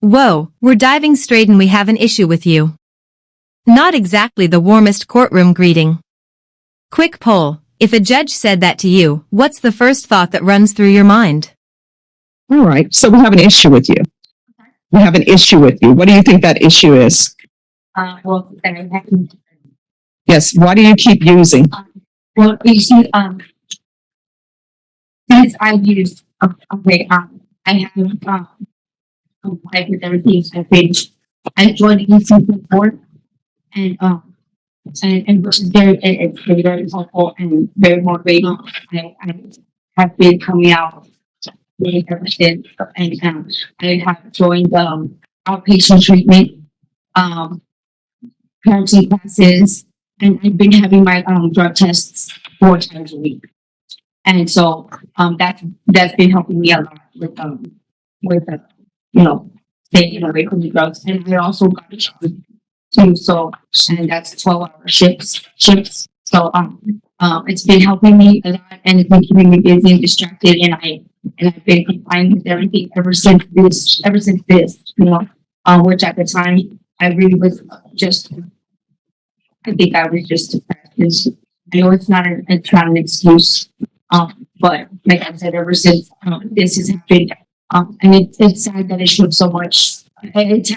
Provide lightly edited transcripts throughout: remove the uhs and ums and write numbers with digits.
Whoa, we're diving straight and we have an issue with you. Not exactly the warmest courtroom greeting. Quick poll, if a judge said that to you, what's the first thought that runs through your mind? All right, so we have an issue with you. We have an issue with you. What do you think that issue is? Well, that I haven't. Yes, why do you keep using? Well, you see, since I use, okay, I have, complied with everything. I joined EC before, and which is it's very helpful and very motivating. I have been coming out ever since, and I have joined outpatient treatment, um, parenting classes, and I've been having my drug tests 4 times a week. And so that's been helping me a lot with staying away from the drugs. And I also got a job too, so and that's 12-hour shifts. So it's been helping me a lot, and it's been keeping me busy and distracted, and I've been complying with everything ever since this, which at the time I really was just, I think I was just depressed. I know it's not an excuse, but like I said, ever since this has happened, and it's sad that it took so much. It's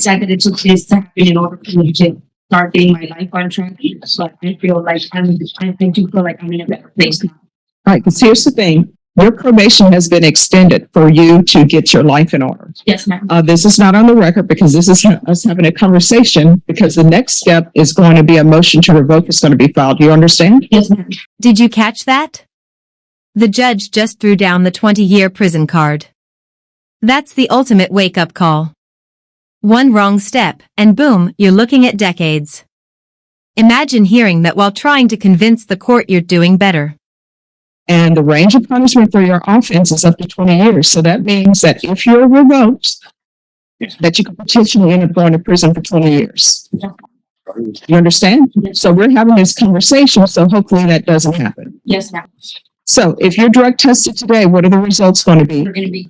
sad that it took this to happen in order for me to start getting my life on track. But I feel like I do feel like I'm in a better place now. All right, because here's the thing. Your probation has been extended for you to get your life in order. Yes, ma'am. This is not on the record because this is us having a conversation, because the next step is going to be a motion to revoke is going to be filed. Do you understand? Yes, ma'am. Did you catch that? The judge just threw down the 20-year prison card. That's the ultimate wake-up call. One wrong step, and boom, you're looking at decades. Imagine hearing that while trying to convince the court you're doing better. And the range of punishment for your offense is up to 20 years. So that means that if you're revoked, that you could potentially end up going to prison for 20 years. You understand? Yes. So we're having this conversation, so hopefully that doesn't happen. Yes, ma'am. So if you're drug tested today, what are the results going to be? We're going to be.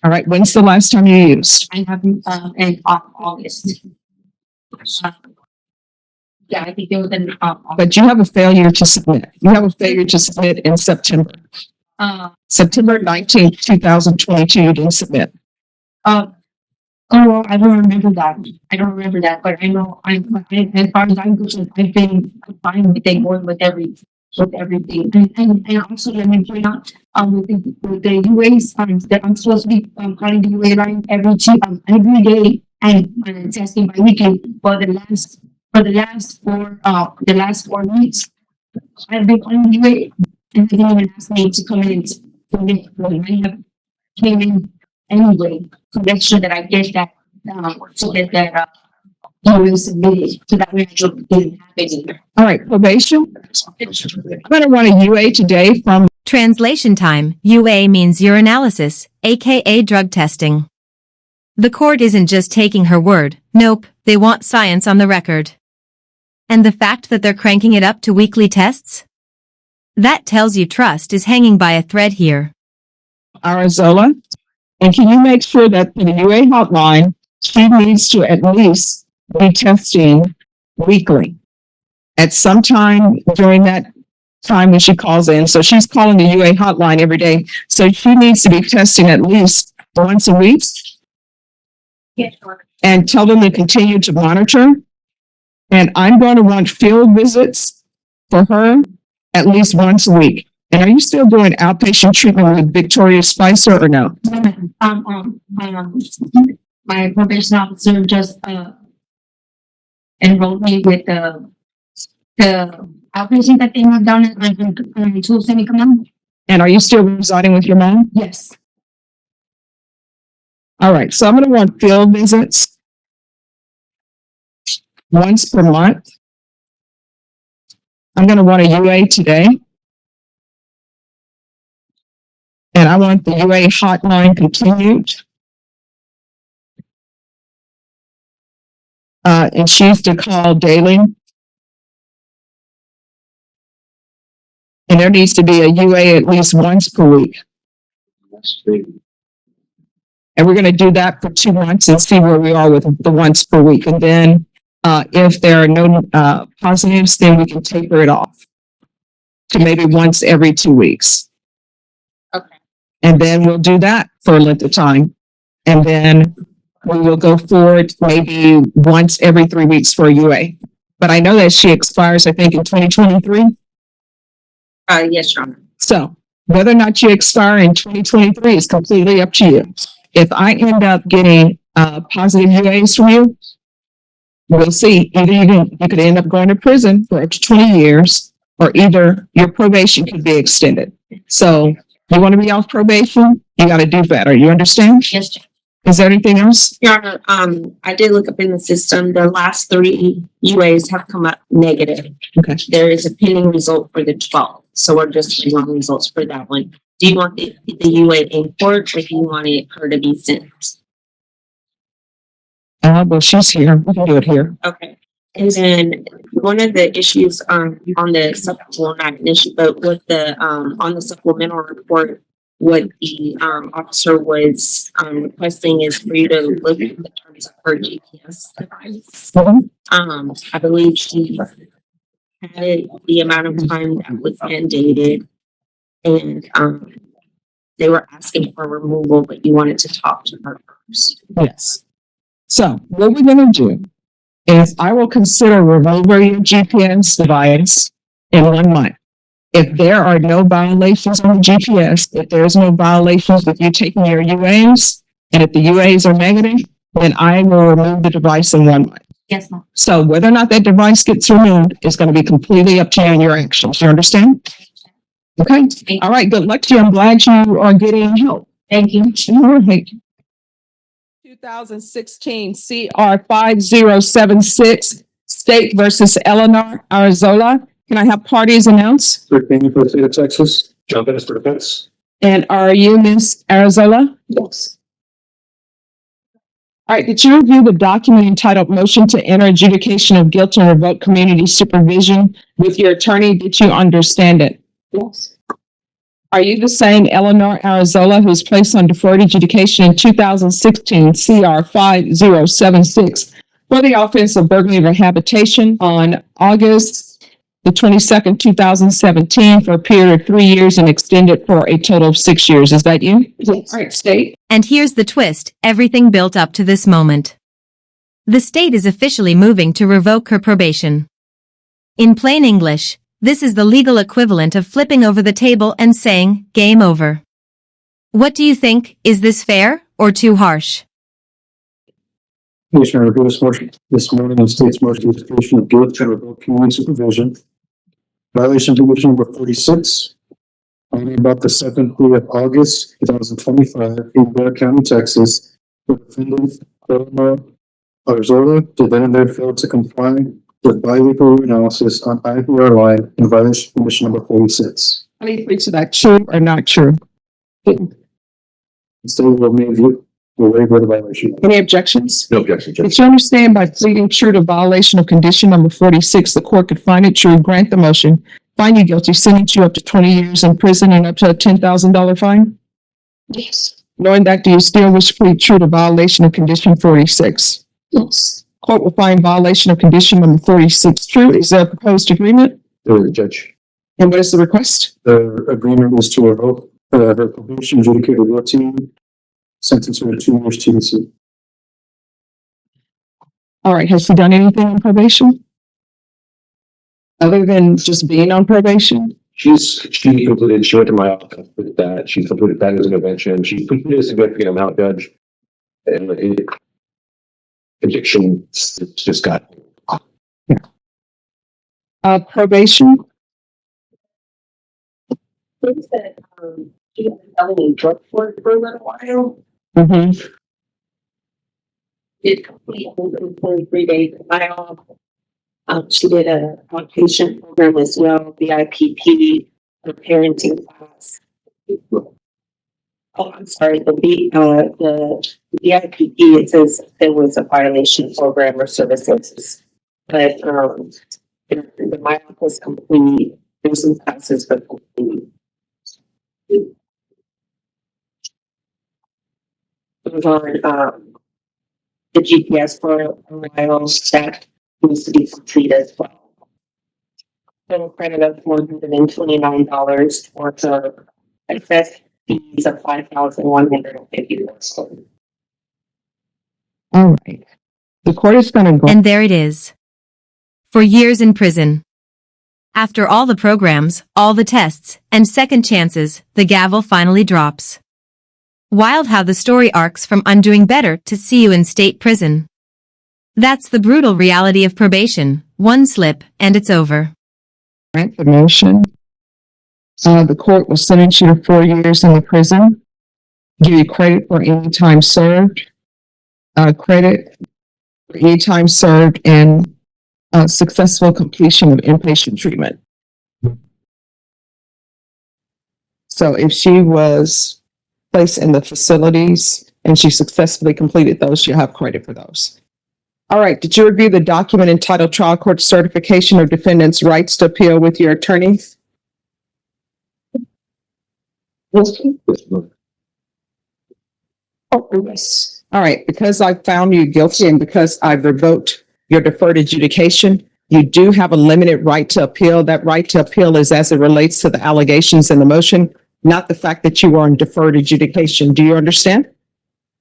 All right, when's the last time you used? I haven't in August. Yeah, I think it was in August. But you have a failure to submit. You have a failure to submit in September. September 19th, 2022, you didn't submit. Oh, I don't remember that. But I know as far as I'm concerned, I've been fine with it, going with everything. And also let me point out, with the UAs, that I'm supposed to be calling the UA line every day and testing by weekend for the last 4 weeks. I've been calling the UA, and they didn't even ask me to come in and submit. I have came in anyway to make sure that I get that UA submitted, so that way I didn't have it. All right, probation. I'm going to run a UA today from. Translation time, UA means urinalysis, aka drug testing. The court isn't just taking her word, nope, they want science on the record. And the fact that they're cranking it up to weekly tests? That tells you trust is hanging by a thread here. Arizona. And can you make sure that the UA hotline, she needs to at least be testing weekly at some time during that time when she calls in. So she's calling the UA hotline every day. So she needs to be testing at least once a week. Yes, sure. And tell them to continue to monitor. And I'm going to want field visits for her at least once a week. And are you still doing outpatient treatment with Victoria Spicer or no? My probation officer just enrolled me with the outpatient that they have down in Tucson, Command. And are you still residing with your mom? Yes. All right. So I'm going to want field visits once per month. I'm going to want a UA today. And I want the UA hotline continued. And she's to call daily. And there needs to be a UA at least once per week. And we're going to do that for 2 months and see where we are with the once per week. And then, if there are no, positives, then we can taper it off to maybe once every 2 weeks. Okay. And then we'll do that for a length of time. And then we will go forward maybe once every 3 weeks for a UA. But I know that she expires, I think, in 2023. Yes, Your Honor. So whether or not you expire in 2023 is completely up to you. If I end up getting, positive UAs from you, we'll see. Either you could end up going to prison for up to 20 years, or either your probation could be extended. So you want to be off probation, you got to do better. You understand? Yes, Judge. Is there anything else? Your Honor, I did look up in the system. The last 3 UAs have come up negative. Okay. There is a pending result for the 12th, so we're just waiting on results for that one. Do you want the UA in court, or do you want her to be sentenced? Well, she's here. We can do it here. Okay. And then one of the issues on the supplemental, not an issue, but with the on the supplemental report, what the officer was requesting is for you to look at the terms of her GPS device. I believe she had the amount of time that was mandated, and they were asking for removal, but you wanted to talk to her first. Yes. So what we're going to do is I will consider removing your GPS device in 1 month. If there are no violations on the GPS, if there's no violations with you taking your UAs, and if the UAs are negative, then I will remove the device in 1 month. Yes, ma'am. So whether or not that device gets removed is going to be completely up to you and your actions. You understand? Okay. All right. Good luck to you. I'm glad you are getting help. Thank you. All right. 2016 CR 5076 State versus Eleanor Arzola. Can I have parties announced? Rick Bainey for the state of Texas. John Bennis for defense. And are you Miss Arzola? Yes. All right. Did you review the document entitled Motion to Enter Adjudication of Guilt and Revoke Community Supervision with your attorney? Did you understand it? Yes. Are you the same Eleanor Arzola who was placed on deferred adjudication in 2016 CR 5076 for the offense of burglary of a habitation on August the 22nd, 2017 for a period of 3 years and extended for a total of 6 years? Is that you? Yes. All right, state. And here's the twist, everything built up to this moment. The state is officially moving to revoke her probation. In plain English, this is the legal equivalent of flipping over the table and saying, game over. What do you think? Is this fair or too harsh? Commissioner, review this morning in state's motion to adjudication of guilt and revoke community supervision. Violation of condition number 46. On about the 7th day of August, 2025, in Bear County, Texas, the defendant, Eleanor Arzola, defendant failed to comply with biweekly analysis on IVR line in violation of condition number 46. How do you plead to that? True or not true? Instead, will waive the violation. Any objections? No objection, Judge. Did you understand by pleading true to violation of condition number 46, the court could find it true, grant the motion, find you guilty, sentence you up to 20 years in prison and up to a $10,000 fine? Yes. Knowing that, do you still wish to plead true to violation of condition 46? Yes. Court will find violation of condition number 46 true. Is there a proposed agreement? Judge. And what is the request? The agreement is to revoke her probation adjudicated routine, sentence her to 2 years TDC. All right, has she done anything on probation? Other than just being on probation? She went to my office with that. She completed that as an intervention. She completed a significant amount, Judge. And addiction just got. Probation? They said, she had a felony drug court for a little while. Mm-hmm. Did complete 123 days of IOP. She did a outpatient program as well, the IPP, the parenting class. Oh, I'm sorry, the IPP, it says there was a violation program or services. But the MIOP was complete. There's some classes but complete. was on, the GPS for a while, that needs to be complete as well. Total credit of $129 for the excess fees of $5,150. All right. The court is going to go. And there it is. 4 years in prison. After all the programs, all the tests, and second chances, the gavel finally drops. Wild how the story arcs from undoing better to see you in state prison. That's the brutal reality of probation. One slip, and it's over. Grant the motion. The court will sentence you to 4 years in the prison, give you credit for any time served, credit for any time served and successful completion of inpatient treatment. So if she was placed in the facilities and she successfully completed those, she'll have credit for those. All right, did you review the document entitled Trial Court Certification of Defendant's Rights to Appeal with your attorney? Oh, yes. All right, because I found you guilty and because I've revoked your deferred adjudication, you do have a limited right to appeal. That right to appeal is as it relates to the allegations in the motion, not the fact that you were on deferred adjudication. Do you understand?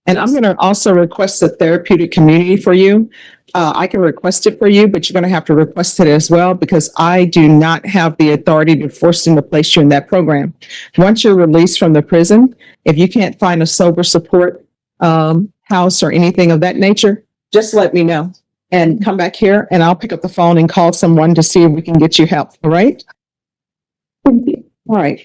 And I'm going to also request a therapeutic community for you. I can request it for you, but you're going to have to request it as well because I do not have the authority to force them to place you in that program. Once you're released from the prison, if you can't find a sober support house or anything of that nature, just let me know and come back here and I'll pick up the phone and call someone to see if we can get you help. All right? All right.